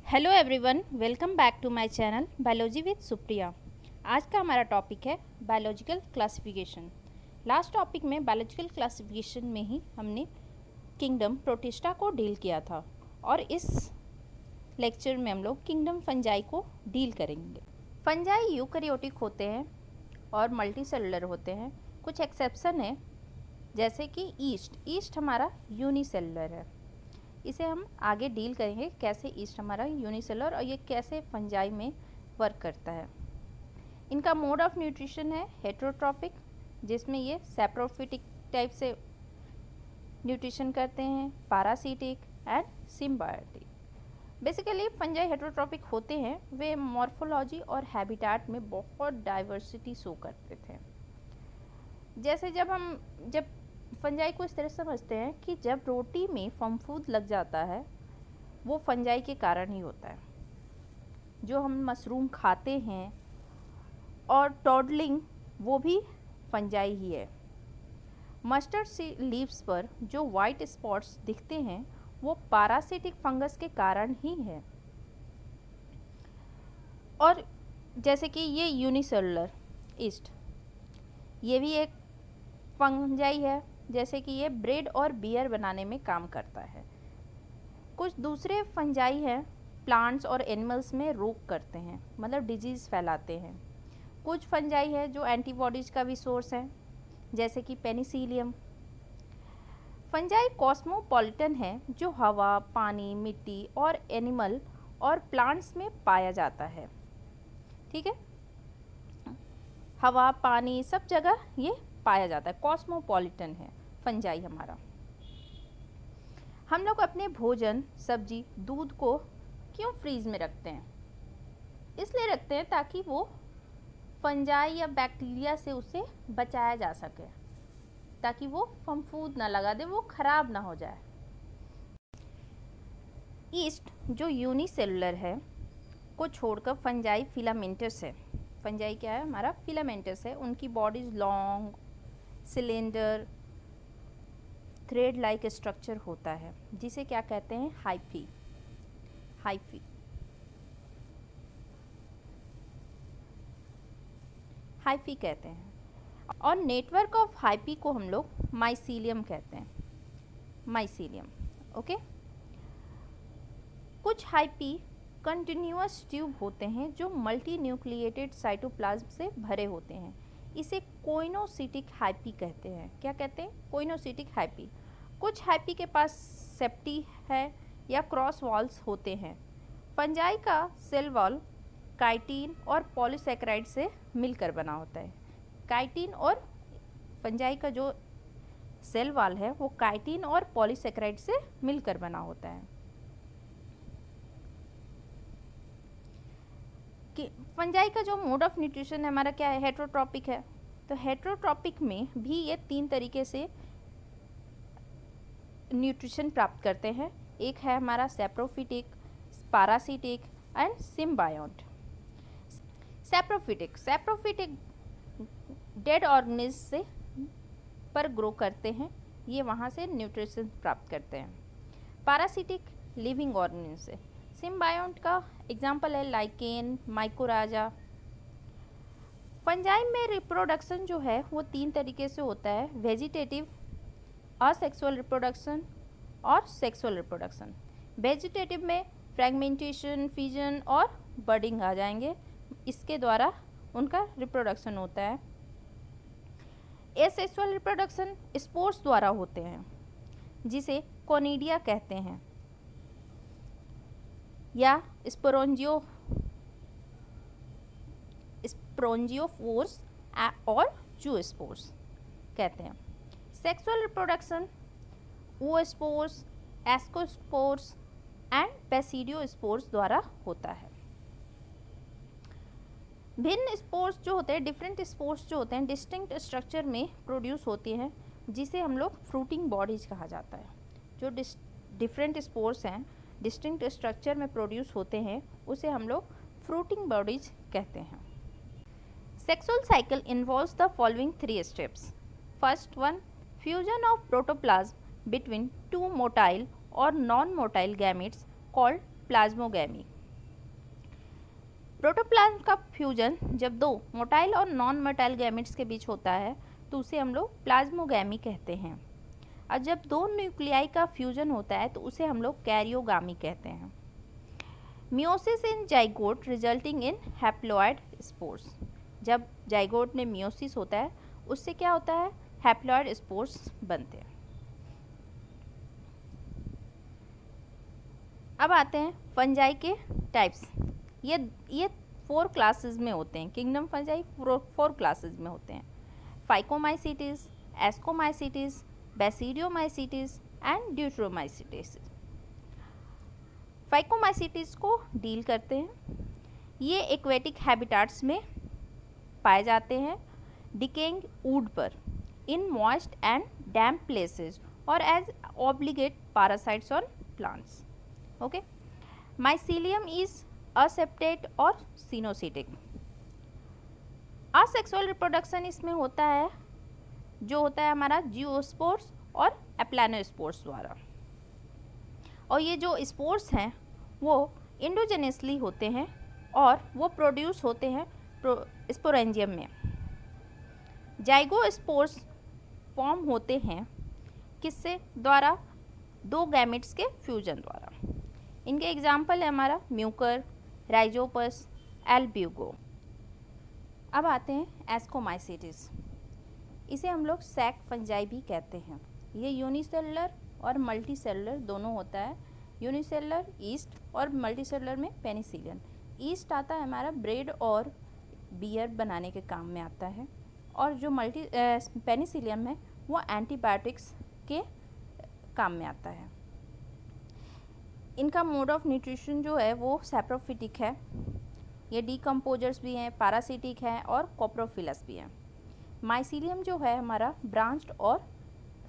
Hello everyone, welcome back to my channel biology with Supriya. आज का हमारा टॉपिक है बायोलॉजिकल क्लासिफिकेशन। लास्ट टॉपिक में बायोलॉजिकल क्लासिफिकेशन में ही हमने किंगडम प्रोटिस्टा को डील किया था और इस लेक्चर में हम लोग किंगडम फंजाई को डील करेंगे। फंजाई यूकैरियोटिक होते हैं और मल्टीसेलुलर होते हैं। कुछ एक्सेप्शन है, जैसे कि ईस्ट हमारा यूनिसेलुलर है। इसे हम आगे डील करेंगे कैसे ईस्ट हमारा यूनिसेलुलर और ये कैसे फंजाई में वर्क करता है। इनका मोड ऑफ न्यूट्रिशन है हेटेरोट्रॉपिक, जिसमें ये सैप्रोफिटिक टाइप से न्यूट्रिशन करते हैं, parasitic and symbiotic. Basically fungi heterotrophic होते हैं। वे मॉर्फोलॉजी और हैबिटेट में बहुत डाइवर्सिटी शो करते थे। जैसे जब फंजाई को इस तरह समझते हैं कि जब रोटी में फंफूद लग जाता है वो फंजाई के कारण ही होता है। जो हम मशरूम खाते हैं और टॉडलिंग, वो भी फंजाई ही है। मस्टर्ड लीव्स पर जो वाइट स्पॉट्स दिखते हैं वो पैरासिटिक फंगस के कारण ही है। और जैसे कि ये यूनिसेलुलर ईस्ट, ये भी एक फंजाई है। जैसे कि ये ब्रेड और बियर बनाने में काम करता है। कुछ दूसरे फंजाई हैं प्लांट्स और एनिमल्स में रोग करते हैं, मतलब डिजीज़ फैलाते हैं। कुछ फंजाई है जो एंटीबॉडीज का भी सोर्स है, जैसे कि पेनिसिलियम। फंजाई कॉस्मोपॉलिटन है, जो हवा, पानी, मिट्टी और एनिमल और प्लांट्स में पाया जाता है। ठीक है, हवा, पानी सब जगह ये पाया जाता है। कॉस्मोपॉलिटन है फंजाई हमारा। हम लोग अपने भोजन, सब्जी, दूध को क्यों फ्रीज में रखते हैं? इसलिए रखते हैं ताकि वो फंजाई या बैक्टीरिया से उसे बचाया जा सके, ताकि वो फंफूद ना लगा दे, वो खराब ना हो जाए। ईस्ट जो यूनिसेलुलर है को छोड़कर फंजाई फिलामेंटस है। फंजाई क्या है? हमारा फिलामेंटस है। उनकी bodies long, cylinder, thread like structure होता है, जिसे क्या कहते हैं? हाइफी। हाइफी कहते हैं। और नेटवर्क ऑफ हाइफी को हम लोग माइसीलियम कहते हैं। Mycelium, okay. कुछ हाइफी कंटिन्यूअस ट्यूब होते हैं जो मल्टी न्यूक्लिएटेड साइटोप्लाज्म से भरे होते हैं। इसे कोइनोसिटिक हाइफी कहते हैं। क्या कहते हैं? कोइनोसिटिक हाइफी। कुछ हाइफी के पास सेप्टी है या क्रॉस वॉल्स होते हैं। फंजाई का सेल वॉल काइटिन और पॉलीसेकेराइड से मिलकर बना होता है। काइटिन और फंजाई का जो सेल वॉल है वो काइटिन और पॉलीसेकेराइड से मिलकर बना होता है। कि फंजाई का जो मोड ऑफ न्यूट्रिशन है हमारा क्या है? हेटेरोट्रॉपिक है। तो हेटेरोट्रॉपिक में भी ये 3 तरीके से न्यूट्रिशन प्राप्त करते हैं। एक है हमारा saprophytic, parasitic and symbiote. Saprophytic dead organism से पर ग्रो करते हैं, ये वहाँ से न्यूट्रिशन प्राप्त करते हैं। पैरासिटिक लिविंग ऑर्गेनिज्म से। सिम्बायोट का एग्जाम्पल है लाइकेन, माइकोराजा। फंजाई में रिप्रोडक्शन जो है वो 3 तरीके से होता है: वेजिटेटिव, असेक्सुअल रिप्रोडक्शन और सेक्सुअल रिप्रोडक्शन। वेजिटेटिव में फ्रैगमेंटेशन, फिजन और बर्डिंग आ जाएंगे, इसके द्वारा उनका रिप्रोडक्शन होता है। एसेक्सुअल रिप्रोडक्शन स्पोर्स द्वारा होते हैं, जिसे कोनिडिया कहते हैं, या स्पोरोंजियोफोर्स और जूस्पोर्स कहते हैं। Sexual reproduction oospores, ascospores and basidiospores द्वारा होता है। भिन्न स्पोर्स जो होते हैं, डिफरेंट स्पोर्स जो होते हैं, डिस्टिंक्ट स्ट्रक्चर में प्रोड्यूस होती हैं, जिसे हम लोग फ्रूटिंग बॉडीज कहा जाता है। जो डिफरेंट स्पोर्स हैं, डिस्टिंक्ट स्ट्रक्चर में प्रोड्यूस होते हैं, उसे हम लोग फ्रूटिंग बॉडीज कहते हैं। Sexual cycle involves the following 3 steps. First one, fusion of protoplasm between 2 motile or non-motile gametes called plasmogamy. Protoplasm का फ्यूजन जब दो मोटाइल और नॉन मोटाइल गैमेट्स के बीच होता है तो उसे हम लोग प्लाज्मोगैमी कहते हैं, और जब दो न्यूक्लियाई का फ्यूजन होता है तो उसे हम लोग कैरियोगामी कहते हैं। Meiosis in zygote resulting in haploid spores, जब जाइगोट में मियोसिस होता है उससे क्या होता है, हैप्लॉइड स्पोर्स बनते हैं। अब आते हैं फंजाई के टाइप्स। ये 4 क्लासेस में होते हैं। किंगडम फंजाई 4 क्लासेस में होते हैं, phycomycetes, ascomycetes, basidiomycetes and deuteromycetes. Phycomycetes को डील करते हैं। ये एक्वेटिक हैबिटाट्स में पाए जाते हैं, डिकेइंग वुड पर, in moist and damp places or as obligate parasites on plants. Okay, mycelium is aseptate और सिनोसिटिक। असेक्सुअल रिप्रोडक्शन इसमें होता है, जो होता है हमारा जियोस्पोर्स और एप्लानोस्पोर्स द्वारा, और ये जो स्पोर्स हैं वो इंडोजेनियसली होते हैं और वो प्रोड्यूस होते हैं स्पोरेंजियम में। जाइगोस्पोर्स फॉर्म होते हैं किससे द्वारा, 2 गैमेट्स के फ्यूजन द्वारा। इनके एग्जाम्पल है हमारा म्यूकर, राइजोपस, एल्ब्यूगो। अब आते हैं एस्कोमाइसिटिस। इसे हम लोग सैक फंजाई भी कहते हैं। ये यूनिसेलुलर और मल्टीसेलुलर दोनों होता है। यूनिसेलुलर ईस्ट और मल्टीसेलुलर में पेनिसिलियन। ईस्ट आता है हमारा ब्रेड और बियर बनाने के काम में आता है, और जो पेनिसिलियम है वो एंटीबायोटिक्स के काम में आता है। इनका मोड ऑफ न्यूट्रिशन जो है वो सैप्रोफिटिक है। ये डीकम्पोजर्स भी हैं, पैरासिटिक हैं और कोप्रोफिलस भी हैं। माइसीलियम जो है हमारा ब्रांच्ड और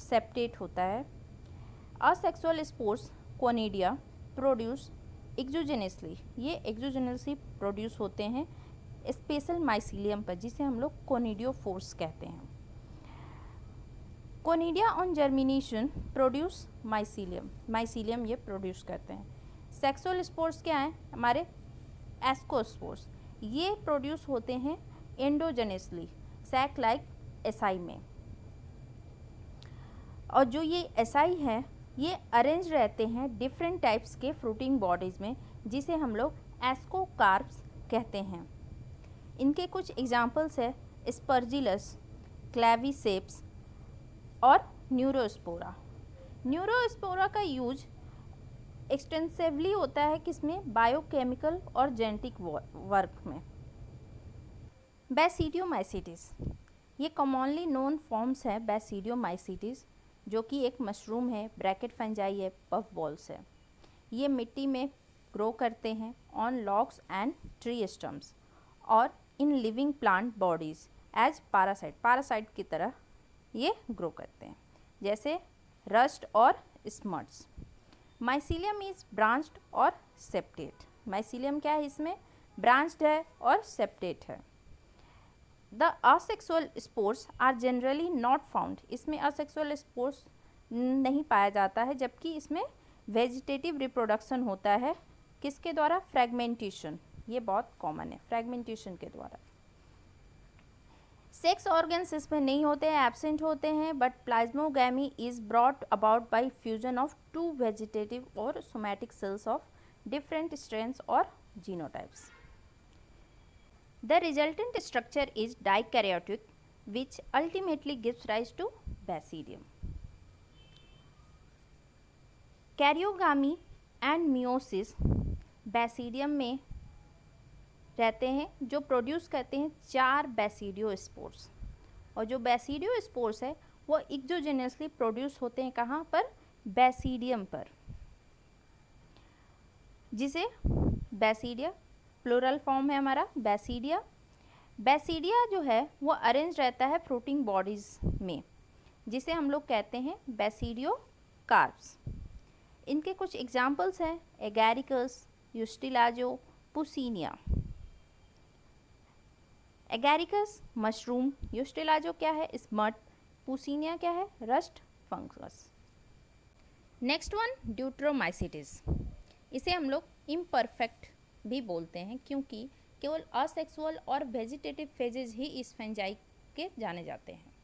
सेप्टेट होता है। असेक्सुअल स्पोर्स कोनिडिया प्रोड्यूस एक्सोजेनसली, ये एक्सोजेनसली प्रोड्यूस होते हैं स्पेशल माइसीलियम पर, जिसे हम लोग कोनिडियोफोर्स कहते हैं। Conidia on germination produce mycelium, mycelium ये प्रोड्यूस करते हैं। सेक्सुअल स्पोर्स क्या हैं हमारे, एस्कोस्पोर्स, ये प्रोड्यूस होते हैं एंडोजेनसली सैक लाइक एसाई में, और जो ये एसाई है ये अरेंज रहते हैं डिफरेंट टाइप्स के फ्रूटिंग बॉडीज़ में, जिसे हम लोग एस्कोकार्प्स कहते हैं। इनके कुछ एग्जाम्पल्स है स्पर्जिलस, क्लेविसेप्स और न्यूरोस्पोरा। न्यूरोस्पोरा का यूज एक्सटेंसिवली होता है किसमें, बायोकेमिकल और जेनेटिक वर्क में। बेसिडियोमाइसिटिस, ये कॉमनली नोन फॉर्म्स है बेसिडियोमाइसिटिस, जो कि एक मशरूम है, ब्रैकेट फंजाई है, पफ बॉल्स है। ये मिट्टी में ग्रो करते हैं on logs and tree stumps और in living plant bodies as parasite, parasite की तरह ये ग्रो करते हैं, जैसे रस्ट और स्मट्स। माइसीलियम इज ब्रांच्ड और सेप्टेट। माइसीलियम क्या है, इसमें ब्रांच्ड है और सेप्टेट है। The asexual spores are generally not found, इसमें असेक्सुअल स्पोर्स नहीं पाया जाता है, जबकि इसमें वेजिटेटिव रिप्रोडक्शन होता है किसके द्वारा, फ्रैगमेंटेशन, ये बहुत कॉमन है, फ्रैगमेंटेशन के द्वारा। सेक्स ऑर्गन्स इसमें नहीं होते हैं, एब्सेंट होते हैं, but plasmogamy is brought about by fusion of 2 vegetative or somatic cells of different strains or genotypes. The resultant structure is dikaryotic, which ultimately gives rise to basidium. Karyogamy and meiosis basidium में रहते हैं, जो produce करते हैं 4 basidiospores, और जो basidiospores है वो एक्सोजेनसली प्रोड्यूस होते हैं कहाँ पर, बेसिडियम पर, जिसे बेसिडिया प्लूरल फॉर्म है हमारा बेसिडिया। बेसिडिया जो है वो अरेंज रहता है फ्रूटिंग बॉडीज़ में, जिसे हम लोग कहते हैं बेसिडियोकार्प्स। इनके कुछ एग्जाम्पल्स हैं एगैरिकस, यूस्टिलाजो, पुसीनिया। एगैरिकस मशरूम, यूस्टिलाजो क्या है, स्मट, पुसीनिया क्या है, रस्ट फंगस। नेक्स्ट वन ड्यूट्रोमाइसिटिस, इसे हम लोग इम्परफेक्ट भी बोलते हैं क्योंकि केवल असेक्सुअल और वेजिटेटिव फेजेज ही इस फंजाई के जाने जाते हैं।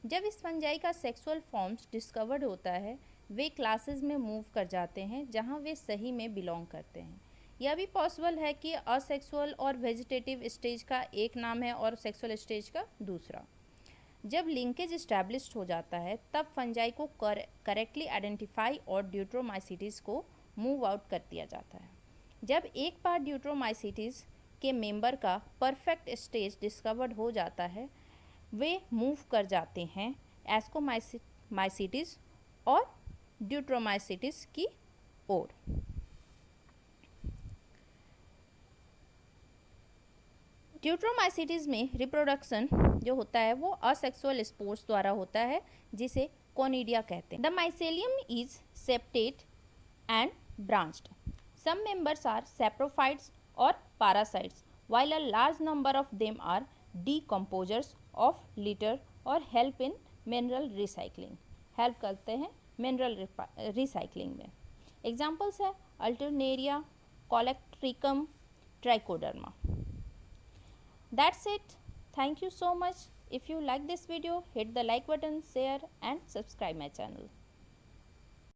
जब इस फंजाई का सेक्सुअल फॉर्म्स डिस्कवर्ड होता है, वे क्लासेस में मूव कर जाते हैं जहां वे सही में बिलोंग करते हैं। यह भी पॉसिबल है कि असेक्सुअल और वेजिटेटिव स्टेज का एक नाम है और सेक्सुअल स्टेज का दूसरा। जब लिंकेज इस्टेब्लिश्ड हो जाता है, तब फंजाई को करेक्टली आइडेंटिफाई और ड्यूट्रोमाइसीटीज को मूव आउट कर दिया जाता है। जब एक बार ड्यूट्रोमाइसीटीज के मेंबर का परफेक्ट स्टेज डिस्कवर्ड हो जाता है, वे मूव कर जाते हैं एस्कोमाइसीटीज और ड्यूट्रोमाइसीटीज की ओर। ड्यूट्रोमाइसीटीज में रिप्रोडक्शन जो होता है वो असेक्सुअल स्पोर्स द्वारा होता है, जिसे कोनिडिया कहते हैं। The mycelium is septate and branched. Some members are saprophytes और parasites, while a large number of them are decomposers of litter और help in mineral recycling, help करते हैं मिनरल रिसाइकलिंग में। एग्जाम्पल्स है alternaria, colletotrichum, trichoderma. That's it. Thank you so much. If you like this video, hit the like button, share and subscribe my channel.